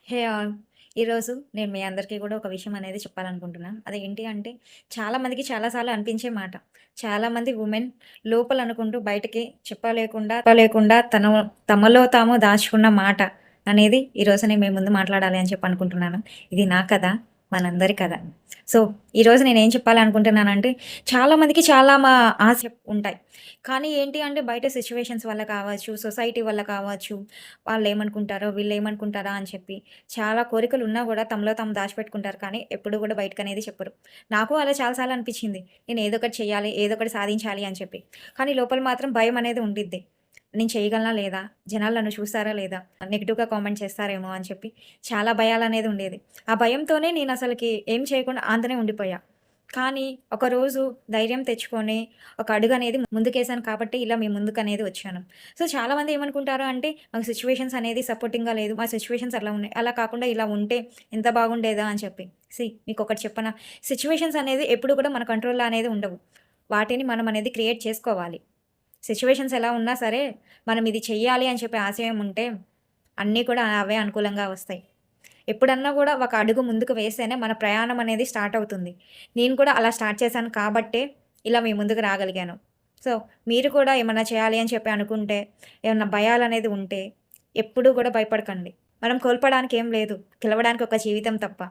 Hey all! ఈరోజు నేను మీ అందరికీ కూడా ఒక విషయం అనేది చెప్పాలనుకుంటున్నాను. అదేంటి అంటే చాలా మందికి చాలా సార్లు అనిపించే మాట. చాలామంది వుమెన్ లోపల అనుకుంటూ బయటకి చెప్పలేకుండా తమలో తాము దాచుకున్న మాట అనేది ఈరోజు నేను మీ ముందు మాట్లాడాలి అని చెప్పి అనుకుంటున్నాను. ఇది నా కథ. మనందరి కథ. సో, ఈరోజు నేనేం చెప్పాలనుకుంటున్నానంటే చాలా మందికి చాలా ఆశ ఉంటాయి. కానీ ఏంటి అంటే బయట సిట్యుయేషన్స్ వల్ల కావచ్చు, సొసైటీ వల్ల కావచ్చు, వాళ్ళేమనుకుంటారో, వీళ్ళేమనుకుంటారా అని చెప్పి చాలా కోరికలున్నా గూడా తమలో తాము దాచిపెట్టుకుంటారు. కానీ ఎప్పుడు గూడా బయటకనేది చెప్పరు. నాకు అలా చాలా సార్లు అనిపిచ్చింది. నేను ఏదో ఒకటి చెయ్యాలి, ఏదో ఒకటి సాధించాలి అని చెప్పి. కానీ లోపల మాత్రం భయమనేది ఉండిద్ది. నేను చేయగలనా లేదా? జనాలు నన్ను చూస్తారా లేదా? నెగెటివ్‌గా కామెంట్ చేస్తారేమో అని చెప్పి చాలా భయాలనేది ఉండేది. ఆ భయంతోనే నేనసలకి ఏం చేయకుండా ఆంతనే ఉండిపోయా. కానీ ఒకరోజు ధైర్యం తెచ్చుకొని ఒక అడుగనేది ముందుకేసాను కాబట్టి ఇలా మీ ముందుకనేది వచ్చాను. సో, చాలామంది ఏమనుకుంటారు అంటే మాకు సిట్యుయేషన్స్ అనేది సపోర్టింగ్‌గా లేదు. మా సిట్యుయేషన్స్ అలా ఉన్నాయి. అలా కాకుండా ఇలా ఉంటే ఎంత బాగుండేదా అని చెప్పి. మీకొకటి చెప్పనా? సిట్యుయేషన్స్ అనేది ఎప్పుడు కూడా మన కంట్రోల్‌లో అనేది ఉండవు. వాటిని మనం అనేది క్రియేట్ చేసుకోవాలి. సిట్యుయేషన్స్ ఎలా ఉన్నా సరే, మనం ఇది చెయ్యాలి అని చెప్పి ఆశయం ఉంటే అన్నీ కూడా అవే అనుకూలంగా వస్తాయి. ఎప్పుడన్నా గూడా ఒక అడుగు ముందుకు వేస్తేనే మన ప్రయాణం అనేది స్టార్ట్ అవుతుంది. నేను కూడా అలా స్టార్ట్ చేశాను కాబట్టే ఇలా మీ ముందుకు రాగలిగాను. సో, మీరు కూడా ఏమన్నా చేయాలి అని చెప్పి అనుకుంటే, ఏమన్నా భయాలనేది ఉంటే ఎప్పుడూ గూడా భయపడకండి. మనం కోల్పోవడానికి ఏం లేదు. గెలవడానికి ఒక జీవితం తప్ప.